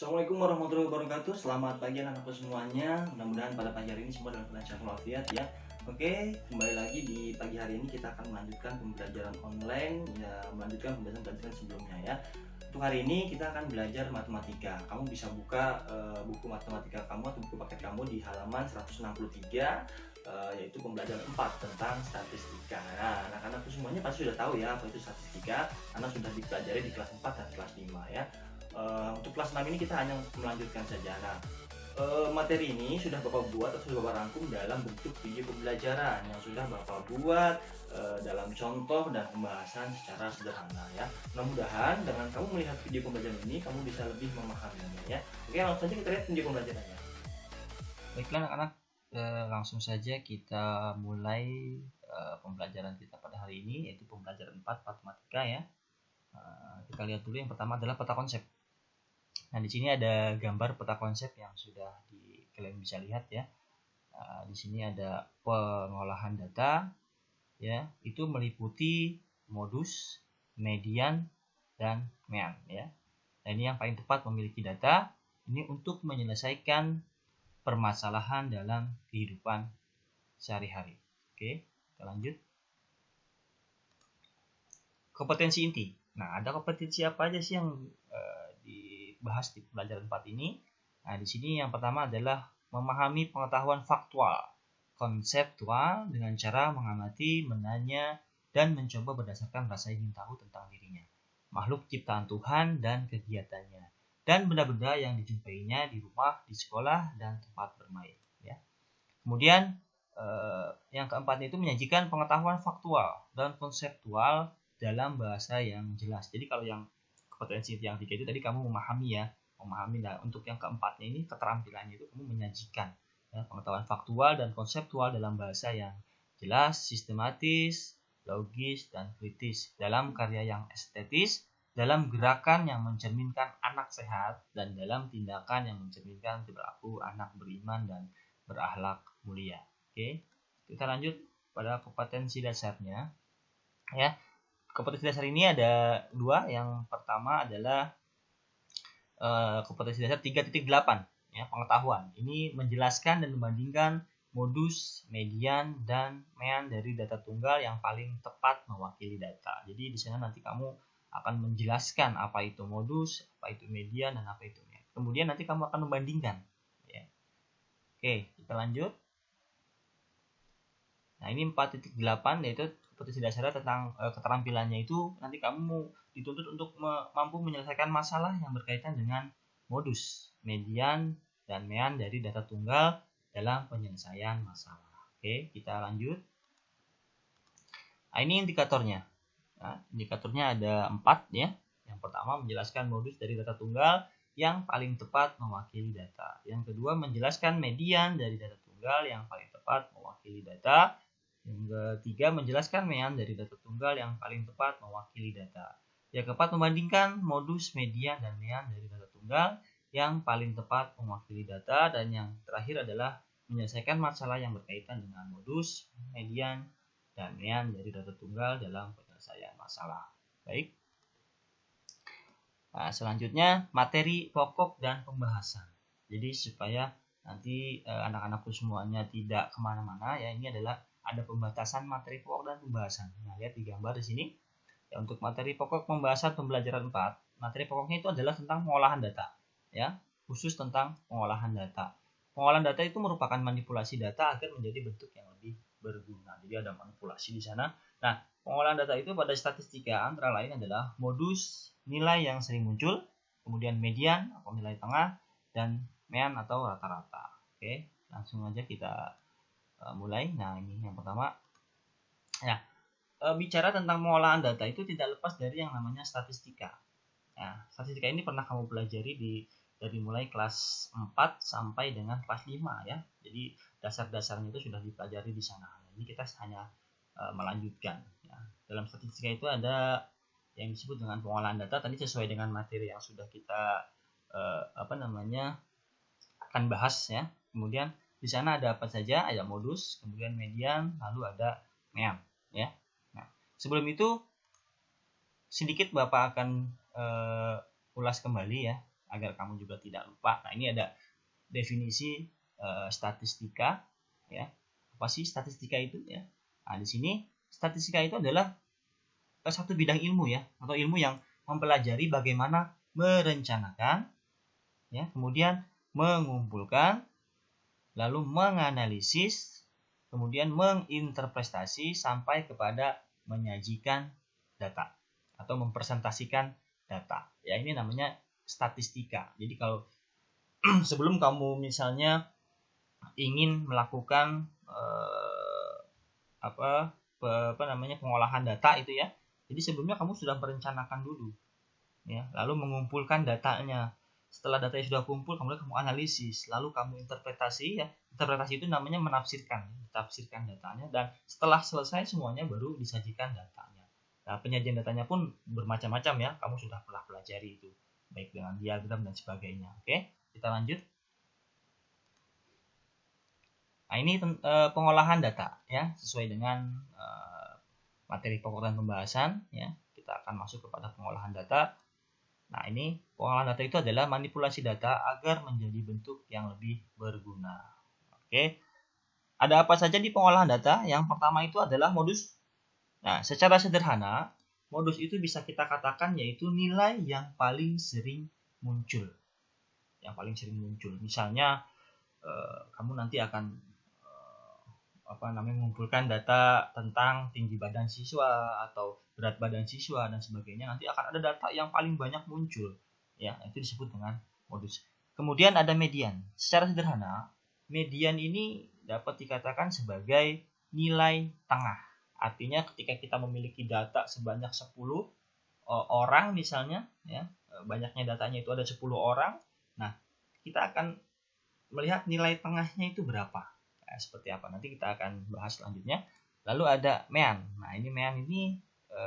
Assalamualaikum warahmatullahi wabarakatuh. Selamat pagi anak-anakku semuanya. Mudah-mudahan pada pagi hari ini semua dalam keadaan sehat walafiat ya. Oke, kembali lagi di pagi hari ini kita akan melanjutkan pembelajaran online ya, melanjutkan pembelajaran sebelumnya ya. Untuk hari ini kita akan belajar matematika. Kamu bisa buka buku matematika kamu atau buku paket kamu di halaman 163 yaitu pembelajaran 4 tentang statistika. Nah, anak-anakku semuanya pasti sudah tahu ya apa itu statistika karena sudah dipelajari di kelas 4 dan kelas 5 ya. Untuk kelas 6 ini kita hanya melanjutkan saja. Nah, materi ini sudah Bapak buat atau sudah Bapak rangkum dalam bentuk video pembelajaran yang sudah Bapak buat dalam contoh dan pembahasan secara sederhana ya. Mudah-mudahan dengan kamu melihat video pembelajaran ini kamu bisa lebih memahaminya ya. Oke, langsung saja kita lihat video pembelajarannya. Baiklah anak-anak, langsung saja kita mulai pembelajaran kita pada hari ini, yaitu pembelajaran 4 matematika ya. Kita lihat dulu yang pertama adalah peta konsep. Nah, di sini ada gambar peta konsep yang sudah kalian bisa lihat ya. Di sini ada pengolahan data ya, itu meliputi modus, median, dan mean ya. Nah, ini yang paling tepat memiliki data ini untuk menyelesaikan permasalahan dalam kehidupan sehari-hari. Oke, kita lanjut. Kompetensi inti. Nah, ada kompetensi apa aja sih yang dibahas di pembelajaran 4 ini? Nah, di sini yang pertama adalah memahami pengetahuan faktual, konseptual dengan cara mengamati, menanya, dan mencoba berdasarkan rasa ingin tahu tentang dirinya, makhluk ciptaan Tuhan dan kegiatannya, dan benda-benda yang dijumpainya di rumah, di sekolah, dan tempat bermain. Ya. Kemudian yang keempat itu menyajikan pengetahuan faktual dan konseptual dalam bahasa yang jelas. Jadi kalau yang kompetensi yang 3 itu tadi kamu memahami ya, Nah, untuk yang keempatnya ini keterampilannya itu kamu menyajikan ya, pengetahuan faktual dan konseptual dalam bahasa yang jelas, sistematis, logis, dan kritis dalam karya yang estetis, dalam gerakan yang mencerminkan anak sehat, dan dalam tindakan yang mencerminkan perilaku anak beriman dan berakhlak mulia. Oke, kita lanjut pada kompetensi dasarnya ya. Kompetensi dasar ini ada 2. Yang pertama adalah kompetensi dasar 3.8 ya, pengetahuan. Ini menjelaskan dan membandingkan modus, median, dan mean dari data tunggal yang paling tepat mewakili data. Jadi di sana nanti kamu akan menjelaskan apa itu modus, apa itu median, dan apa itu mean. Kemudian nanti kamu akan membandingkan. Ya. Oke, kita lanjut. Nah, ini 4.8 yaitu kompetensi dasar tentang keterampilannya itu nanti kamu dituntut untuk mampu menyelesaikan masalah yang berkaitan dengan modus, median, dan mean dari data tunggal dalam penyelesaian masalah. Oke, kita lanjut. Nah, ini indikatornya. Nah, indikatornya ada 4 ya. Yang pertama menjelaskan modus dari data tunggal yang paling tepat mewakili data. Yang kedua menjelaskan median dari data tunggal yang paling tepat mewakili data. Yang ketiga menjelaskan mean dari data tunggal yang paling tepat mewakili data. Yang keempat membandingkan modus, median, dan mean dari data tunggal yang paling tepat mewakili data. Dan yang terakhir adalah menyelesaikan masalah yang berkaitan dengan modus, median, dan mean dari data tunggal dalam penyelesaian masalah. Baik. Nah, selanjutnya materi pokok dan pembahasan. Jadi supaya nanti anak-anakku semuanya tidak kemana-mana ya, ini adalah ada pembatasan materi pokok dan pembahasan. Nah, lihat di gambar di sini. Ya, untuk materi pokok pembahasan pembelajaran 4, materi pokoknya itu adalah tentang pengolahan data. Ya, khusus tentang pengolahan data. Pengolahan data itu merupakan manipulasi data agar menjadi bentuk yang lebih berguna. Jadi ada manipulasi di sana. Nah, pengolahan data itu pada statistika antara lain adalah modus, nilai yang sering muncul, kemudian median atau nilai tengah, dan mean atau rata-rata. Oke, langsung aja kita mulai. Nah, ini yang pertama. Nah, bicara tentang pengolahan data itu tidak lepas dari yang namanya statistika. Nah, statistika ini pernah kamu pelajari dari mulai kelas 4 sampai dengan kelas 5 ya. Jadi dasar-dasarnya itu sudah dipelajari di sana. Ini kita hanya melanjutkan. Ya. Dalam statistika itu ada yang disebut dengan pengolahan data. Tadi sesuai dengan materi yang sudah kita akan bahas ya. Kemudian di sana ada apa saja? Ada modus, kemudian median, lalu ada mean ya. Nah, sebelum itu sedikit Bapak akan ulas kembali ya agar kamu juga tidak lupa. Nah, ini ada definisi statistika, ya. Apa sih statistika itu, ya? Nah, di sini statistika itu adalah satu bidang ilmu, ya, atau ilmu yang mempelajari bagaimana merencanakan, ya, kemudian mengumpulkan, lalu menganalisis, kemudian menginterpretasi sampai kepada menyajikan data atau mempresentasikan data. Ya, ini namanya statistika. Jadi kalau sebelum kamu misalnya ingin melakukan pengolahan data itu, ya. Jadi sebelumnya kamu sudah merencanakan dulu, ya, lalu mengumpulkan datanya. Setelah datanya sudah kumpul, kemudian kamu analisis, lalu kamu interpretasi, ya. Interpretasi itu namanya menafsirkan datanya, dan setelah selesai semuanya baru disajikan datanya. Nah, penyajian datanya pun bermacam-macam, ya. Kamu sudah pernah pelajari itu, baik dengan diagram dan sebagainya. Oke, kita lanjut. Nah, ini pengolahan data, ya, sesuai dengan materi pokok dan pembahasan, ya. Kita akan masuk kepada pengolahan data. Nah, ini pengolahan data itu adalah manipulasi data agar menjadi bentuk yang lebih berguna. Oke. Ada apa saja di pengolahan data? Yang pertama itu adalah modus. Nah, secara sederhana, modus itu bisa kita katakan yaitu nilai yang paling sering muncul. Yang paling sering muncul. Misalnya, kamu nanti akan mengumpulkan data tentang tinggi badan siswa atau berat badan siswa dan sebagainya. Nanti akan ada data yang paling banyak muncul, ya, itu disebut dengan modus. Kemudian ada median. Secara sederhana, median ini dapat dikatakan sebagai nilai tengah. Artinya ketika kita memiliki data sebanyak 10 orang misalnya, ya, banyaknya datanya itu ada 10 orang. Nah, kita akan melihat nilai tengahnya itu berapa. Seperti apa, nanti kita akan bahas selanjutnya. Lalu ada mean. Nah, ini mean ini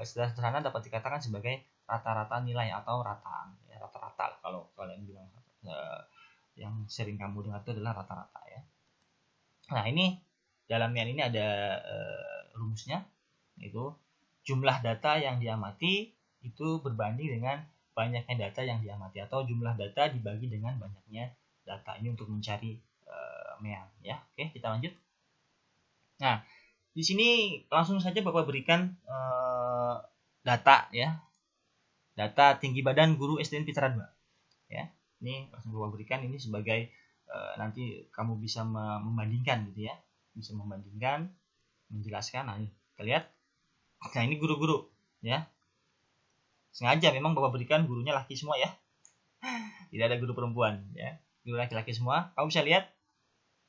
sederhana dapat dikatakan sebagai rata-rata nilai atau rataan, ya, rata-rata kalau kalian bilang, yang sering kamu dengar itu adalah rata-rata, ya. Nah, ini dalam mean ini ada rumusnya, yaitu jumlah data yang diamati itu berbanding dengan banyaknya data yang diamati, atau jumlah data dibagi dengan banyaknya data. Ini untuk mencari mean, ya. Oke, kita lanjut. Nah, di sini langsung saja Bapak berikan data, ya. Data tinggi badan guru SDN Pitra 2, ya. Ini langsung Bapak berikan ini sebagai nanti kamu bisa membandingkan gitu, ya. Bisa membandingkan, menjelaskan. Nah, ini kita lihat. Nah, ini guru-guru, ya. Sengaja memang Bapak berikan gurunya laki semua, ya. Tidak ada guru perempuan, ya. Guru laki-laki semua. Kamu bisa lihat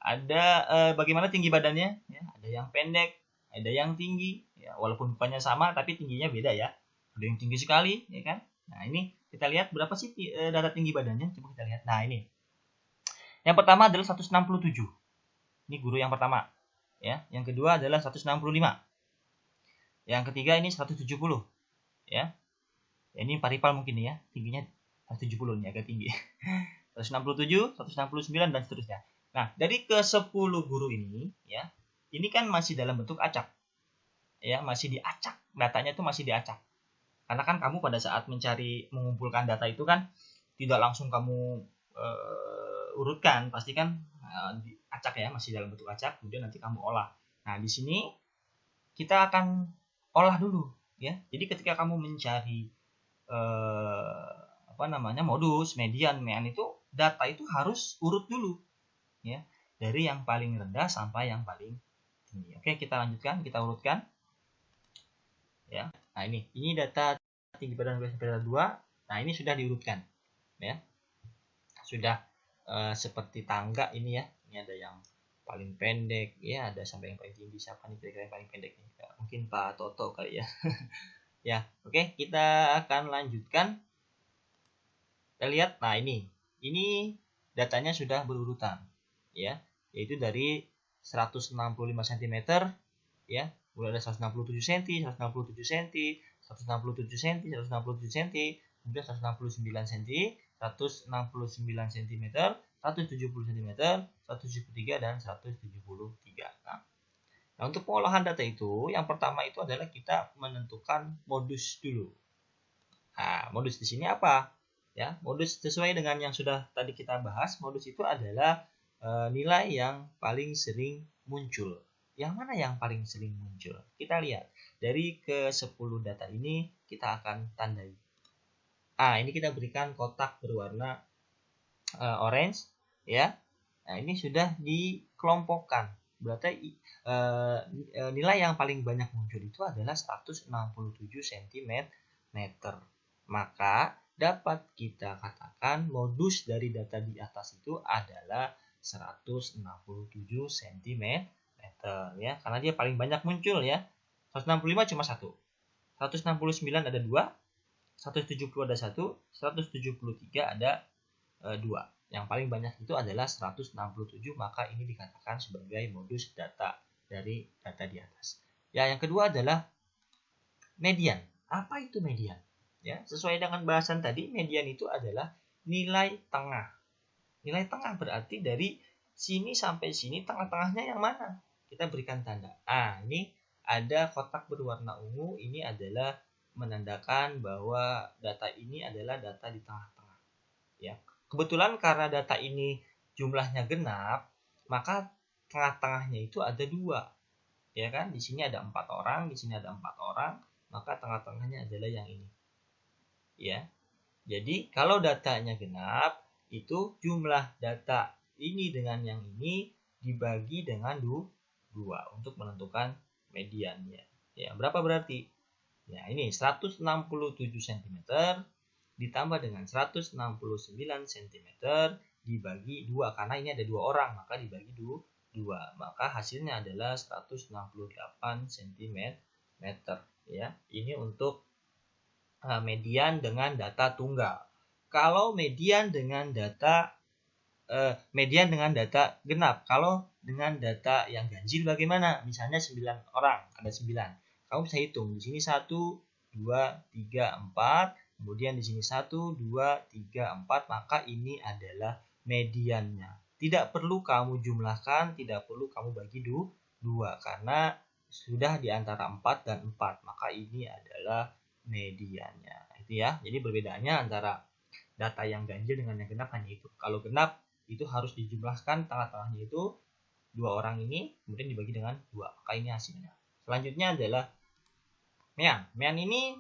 ada bagaimana tinggi badannya, ya. Ada yang pendek, ada yang tinggi, ya. Walaupun bukannya sama tapi tingginya beda, ya. Ada yang tinggi sekali, ya kan. Nah, ini kita lihat berapa sih data tinggi badannya. Coba kita lihat. Nah, ini yang pertama adalah 167. Ini guru yang pertama, ya. Yang kedua adalah 165. Yang ketiga ini 170, ya. Ini paripal mungkin, ya. Tingginya 170, ini agak tinggi. 167, 169 dan seterusnya. Nah, dari ke-10 guru ini, ya, ini kan masih dalam bentuk acak. Ya, masih diacak. Datanya itu masih diacak. Karena kan kamu pada saat mengumpulkan data itu kan tidak langsung kamu urutkan, pasti kan diacak, ya, masih dalam bentuk acak, kemudian nanti kamu olah. Nah, di sini kita akan olah dulu, ya. Jadi ketika kamu mencari modus, median, mean itu data itu harus urut dulu, ya, dari yang paling rendah sampai yang paling tinggi. Oke, kita lanjutkan, kita urutkan, ya. Nah, ini data tinggi badan guru SDN Pitra 2. Nah, ini sudah diurutkan, ya. Sudah seperti tangga ini, ya. Ini ada yang paling pendek, ya, ada sampai yang paling tinggi. Siapa nih kira-kira yang paling pendek nih? Ya, mungkin Pak Toto kali, ya. Ya, oke, kita akan lanjutkan. Kita lihat. Nah, ini datanya sudah berurutan, ya, yaitu dari 165 cm, ya, mulai ada 167 cm, 167 cm, 167 cm, 167 cm, kemudian 169 cm, 169 cm, 170 cm, 173 dan 173. Nah, untuk pengolahan data itu, yang pertama itu adalah kita menentukan modus dulu. Nah, modus di sini apa? Ya, modus sesuai dengan yang sudah tadi kita bahas, modus itu adalah nilai yang paling sering muncul. Yang mana yang paling sering muncul? Kita lihat dari ke 10 data ini kita akan tandai. Ini kita berikan kotak berwarna orange, ya. Nah, ini sudah dikelompokkan. Berarti nilai yang paling banyak muncul itu adalah 167 cm. Maka dapat kita katakan modus dari data di atas itu adalah 167 cm, ya, karena dia paling banyak muncul, ya. 165 cuma 1, 169 ada 2, 170 ada 1, 173 ada 2. Yang paling banyak itu adalah 167, maka ini dikatakan sebagai modus data dari data di atas. Ya, yang kedua adalah median. Apa itu median? Ya, sesuai dengan bahasan tadi, median itu adalah nilai tengah. Nilai tengah berarti dari sini sampai sini, tengah-tengahnya yang mana? Kita berikan tanda. Ini ada kotak berwarna ungu, ini adalah menandakan bahwa data ini adalah data di tengah-tengah. Ya, kebetulan karena data ini jumlahnya genap, maka tengah-tengahnya itu ada 2. Ya kan? Di sini ada 4 orang, di sini ada 4 orang, maka tengah-tengahnya adalah yang ini. Ya. Jadi kalau datanya genap, itu jumlah data ini dengan yang ini dibagi dengan 2 untuk menentukan mediannya. Ya, berapa berarti? Ya, ini 167 cm ditambah dengan 169 cm dibagi 2, karena ini ada 2 orang, maka dibagi 2, maka hasilnya adalah 168 cm, ya. Ini untuk median dengan data tunggal. Kalau median dengan data genap, kalau dengan data yang ganjil bagaimana? Misalnya 9 orang, ada 9. Kamu bisa hitung. Di sini 1, 2, 3, 4. Kemudian di sini 1, 2, 3, 4. Maka ini adalah mediannya. Tidak perlu kamu jumlahkan, tidak perlu kamu bagi 2, karena sudah di antara 4 dan 4. Maka ini adalah mediannya. Itu ya. Jadi perbedaannya antara data yang ganjil dengan yang genap hanya itu. Kalau genap itu harus dijumlahkan, tengah-tengahnya itu 2 orang ini, kemudian dibagi dengan 2. Maka ini hasilnya. Selanjutnya adalah mean. Mean ini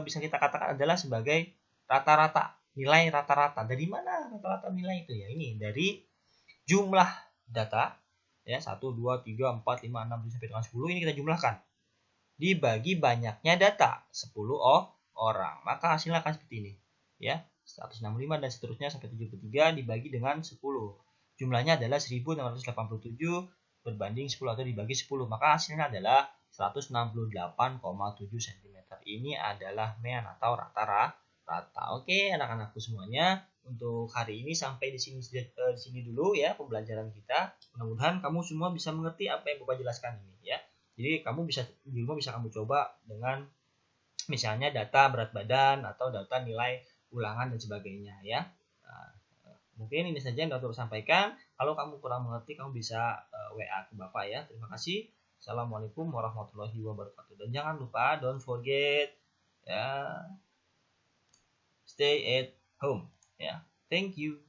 bisa kita katakan adalah sebagai rata-rata, nilai rata-rata. Dari mana rata-rata nilai itu? Ya, ini dari jumlah data, ya, 1, 2, 3, 4, 5, 6, 7 sampai dengan 10 ini kita jumlahkan. Dibagi banyaknya data, 10 orang. Maka hasilnya akan seperti ini, ya. 165 dan seterusnya sampai 73 dibagi dengan 10. Jumlahnya adalah 1687 berbanding 10 atau dibagi 10. Maka hasilnya adalah 168,7 cm. Ini adalah mean atau rata-rata. Oke, anak-anakku semuanya. Untuk hari ini sampai di sini dulu ya pembelajaran kita. Mudah-mudahan kamu semua bisa mengerti apa yang Bapak jelaskan ini, ya. Jadi kamu bisa di rumah bisa kamu coba dengan misalnya data berat badan atau data nilai ulangan dan sebagainya, ya. Mungkin ini saja yang dapat saya sampaikan. Kalau kamu kurang mengerti, kamu bisa WA ke Bapak, ya. Terima kasih. Assalamualaikum warahmatullahi wabarakatuh. Dan jangan lupa, don't forget, ya, stay at home, ya. Thank you.